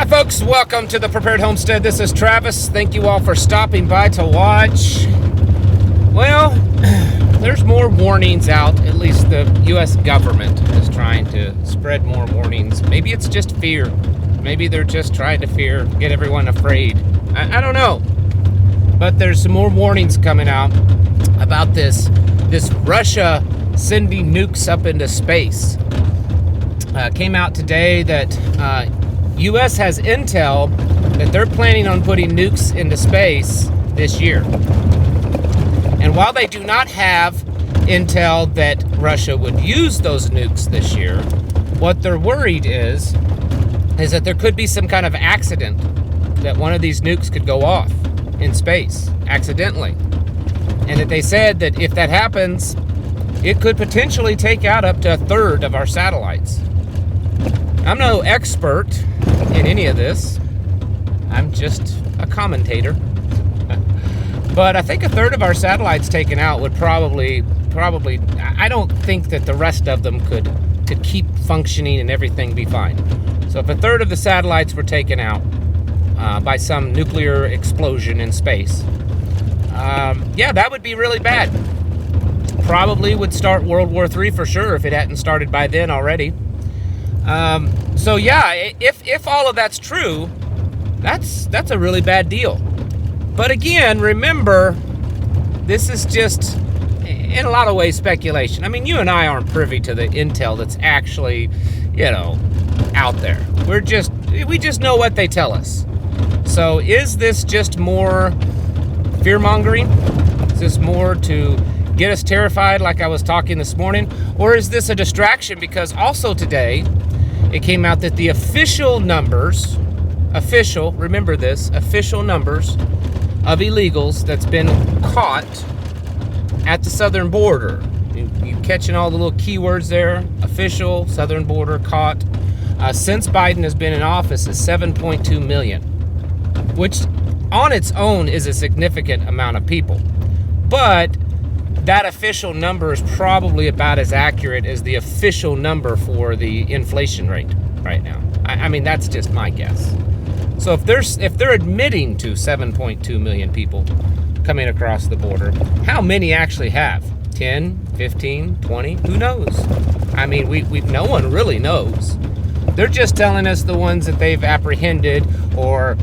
Hi folks, welcome to the Prepared Homestead. This is Travis. Thank you all for stopping by to watch. Well, there's more warnings out. At least the U.S. government is trying to spread more warnings. Maybe it's just fear. Maybe they're just trying to get everyone afraid. I don't know. But there's some more warnings coming out about this Russia sending nukes up into space. Came out today that U.S. has intel that they're planning on putting nukes into space this year. And while they do not have intel that Russia would use those nukes this year, what they're worried is that there could be some kind of accident, that one of these nukes could go off in space accidentally. And that they said that if that happens, it could potentially take out up to a third of our satellites. I'm no expert in any of this. I'm just a commentator. But I think a third of our satellites taken out would probably, I don't think that the rest of them could keep functioning and everything be fine. So if a third of the satellites were taken out by some nuclear explosion in space, yeah, that would be really bad. Probably would start World War III for sure if it hadn't started by then already. So yeah, if all of that's true, that's a really bad deal. But again, remember, this is just, in a lot of ways, speculation. I mean, you and I aren't privy to the intel that's actually, out there. We just know what they tell us. So is this just more fear-mongering? Is this more to get us terrified like I was talking this morning? Or is this a distraction? Because also today, it came out that the official numbers, remember this, official numbers of illegals that's been caught at the southern border. You catching all the little keywords there? Official, southern border, caught. Since Biden has been in office is 7.2 million, which on its own is a significant amount of people. But that official number is probably about as accurate as the official number for the inflation rate right now. I mean, that's just my guess. So if they're admitting to 7.2 million people coming across the border, how many actually have? 10, 15, 20? Who knows? I mean, no one really knows. They're just telling us the ones that they've apprehended or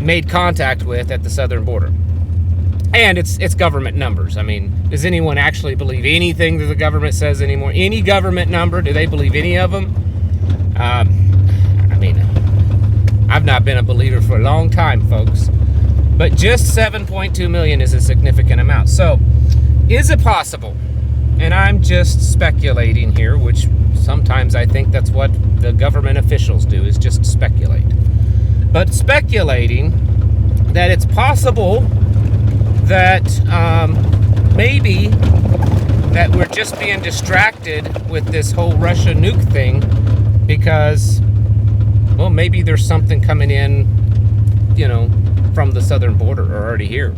made contact with at the southern border. And it's government numbers. I mean, does anyone actually believe anything that the government says anymore? Any government number, do they believe any of them? I mean, I've not been a believer for a long time, folks. But just 7.2 million is a significant amount. So, is it possible? And I'm just speculating here, which sometimes I think that's what the government officials do, is just speculate. But speculating that it's possible that maybe that we're just being distracted with this whole Russia nuke thing because, well, maybe there's something coming in, from the southern border or already here.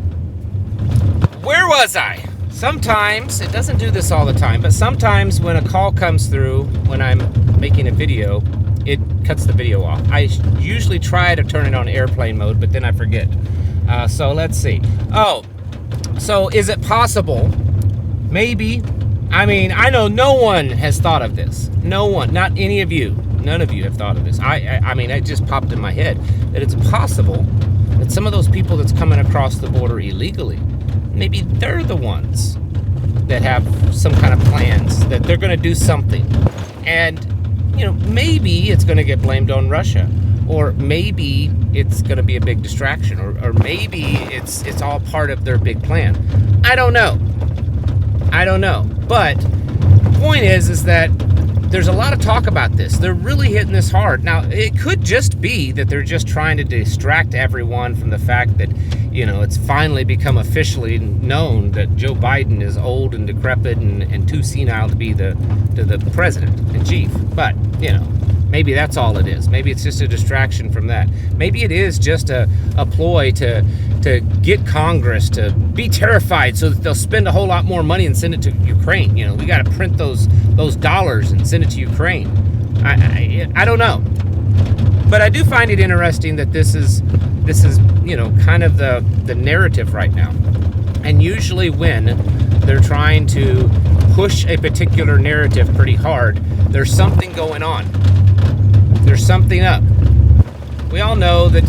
Where was I? Sometimes, it doesn't do this all the time, but sometimes when a call comes through when I'm making a video, it cuts the video off. I usually try to turn it on airplane mode, but then I forget. So let's see. Oh, so is it possible? Maybe. I mean, I know no one has thought of this. No one, not any of you. None of you have thought of this. I mean, it just popped in my head that it's possible that some of those people that's coming across the border illegally, maybe they're the ones that have some kind of plans, that they're going to do something. And, maybe it's going to get blamed on Russia. Or maybe it's going to be a big distraction. Or maybe it's all part of their big plan. I don't know. But the point is that there's a lot of talk about this. They're really hitting this hard. Now, it could just be that they're just trying to distract everyone from the fact that, it's finally become officially known that Joe Biden is old and decrepit and too senile to be the president in chief. But, maybe that's all it is. Maybe it's just a distraction from that. Maybe it is just a ploy to get Congress to be terrified so that they'll spend a whole lot more money and send it to Ukraine. We got to print those dollars and send it to Ukraine. I don't know. But I do find it interesting that this is kind of the narrative right now. And usually when they're trying to push a particular narrative pretty hard, there's something going on. There's something up. We all know that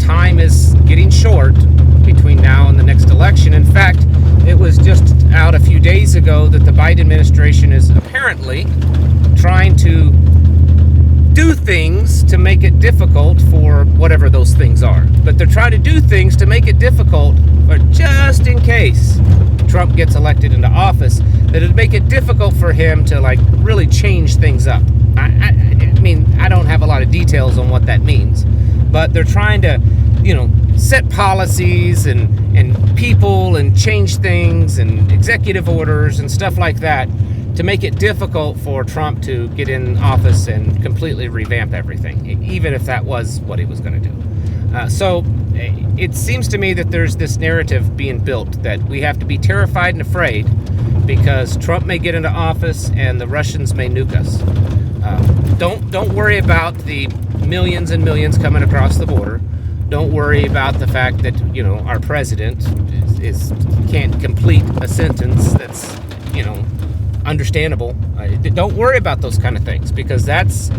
time is getting short between now and the next election. In fact, it was just out a few days ago that the Biden administration is apparently trying to do things to make it difficult for whatever those things are. But they're trying to do things to make it difficult for just in case Trump gets elected into office, that it'd make it difficult for him to really change things up. I mean, I don't have a lot of details on what that means, but they're trying to, set policies and people and change things and executive orders and stuff like that to make it difficult for Trump to get in office and completely revamp everything, even if that was what he was going to do. So it seems to me that there's this narrative being built that we have to be terrified and afraid because Trump may get into office and the Russians may nuke us. Don't worry about the millions and millions coming across the border. Don't worry about the fact that our president can't complete a sentence that's understandable. Don't worry about those kind of things because that's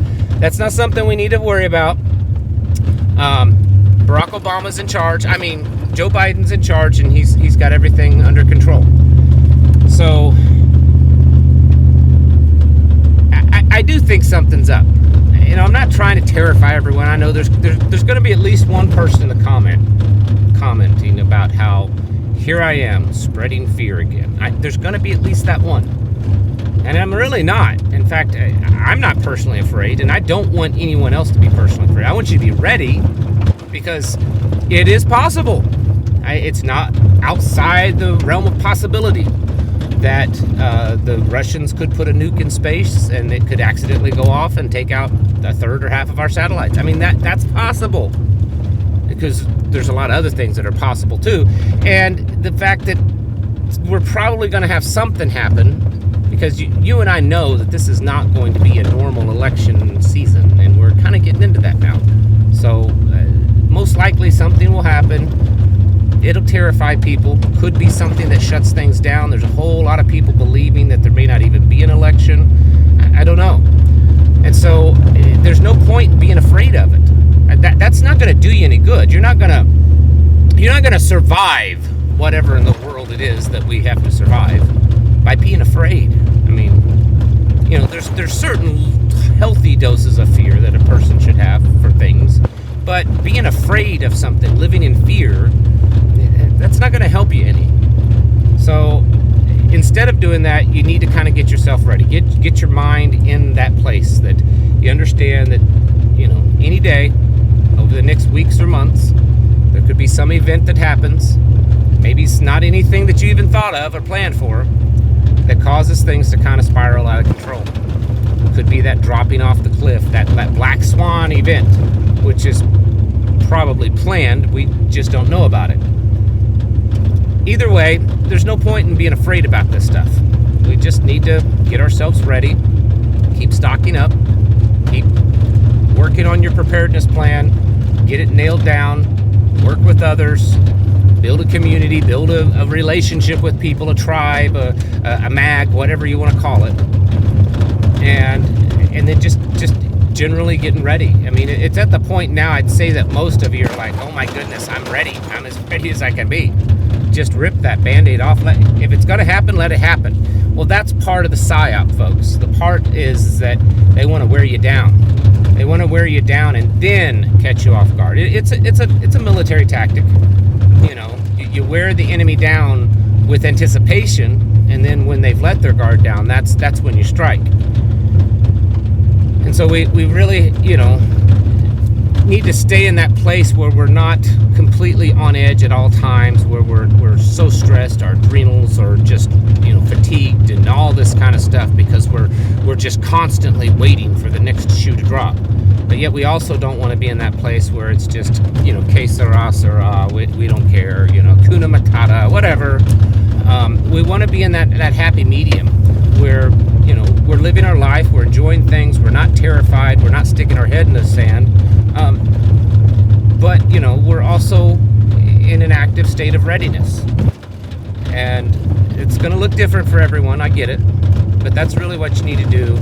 not something we need to worry about. Barack Obama's in charge. I mean, Joe Biden's in charge, and he's got everything under control. So I do think something's up. I'm not trying to terrify everyone. I know there's going to be at least one person in the commenting about how here I am spreading fear again. There's going to be at least that one. And I'm really not. In fact, I'm not personally afraid, and I don't want anyone else to be personally afraid. I want you to be ready because it is possible. It's not outside the realm of possibility that the Russians could put a nuke in space and it could accidentally go off and take out a third or half of our satellites. I mean, that's possible because there's a lot of other things that are possible too. And the fact that we're probably going to have something happen because you and I know that this is not going to be a normal election season, and we're kind of getting into that now. So most likely something will happen. It'll terrify people. Could be something that shuts things down. There's a whole lot of people believing that there may not even be an election. I don't know. And so there's no point in being afraid of it. That's not going to do you any good. You're not going to survive whatever in the world it is that we have to survive by being afraid. I mean, there's certain healthy doses of fear that a person should have for things, but being afraid of something, living in fear, that's not going to help you any. So instead of doing that, you need to kind of get yourself ready. Get your mind in that place that you understand that, any day over the next weeks or months, there could be some event that happens. Maybe it's not anything that you even thought of or planned for that causes things to kind of spiral out of control. It could be that dropping off the cliff, that black swan event, which is probably planned. We just don't know about it. Either way, there's no point in being afraid about this stuff. We just need to get ourselves ready, keep stocking up, keep working on your preparedness plan, get it nailed down, work with others, build a community, build a relationship with people, a tribe, a mag, whatever you want to call it, and then just generally getting ready. I mean, it's at the point now, I'd say that most of you are like, oh my goodness, I'm ready. I'm as ready as I can be. Just rip that Band-Aid off. If it's going to happen, let it happen. Well, that's part of the psyop, folks. The part is that they want to wear you down. They want to wear you down and then catch you off guard. It's a military tactic. You wear the enemy down with anticipation, and then when they've let their guard down, that's when you strike. And so we really, need to stay in that place where we're not completely on edge at all times, where we're so stressed, our adrenals are just fatigued and all this kind of stuff because we're just constantly waiting for the next shoe to drop. But yet we also don't want to be in that place where it's just que sera sera, we don't care, kuna matata, whatever. We want to be in that happy medium where we're living our life, we're enjoying things, we're not terrified, we're not sticking our head in the sand, But, you know, we're also in an active state of readiness. And it's going to look different for everyone, I get it. But that's really what you need to do.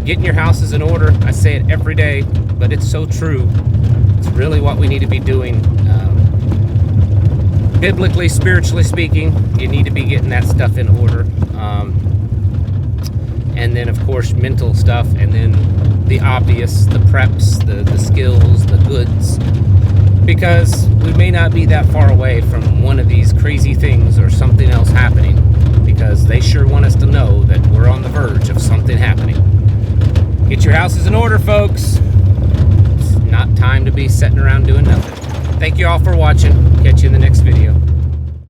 Getting your houses in order. I say it every day, but it's so true. It's really what we need to be doing. Biblically, spiritually speaking, you need to be getting that stuff in order. And then, of course, mental stuff, and then the obvious, the preps, the skills, the goods. Because we may not be that far away from one of these crazy things or something else happening, because they sure want us to know that we're on the verge of something happening. Get your houses in order, folks. It's not time to be sitting around doing nothing. Thank you all for watching. Catch you in the next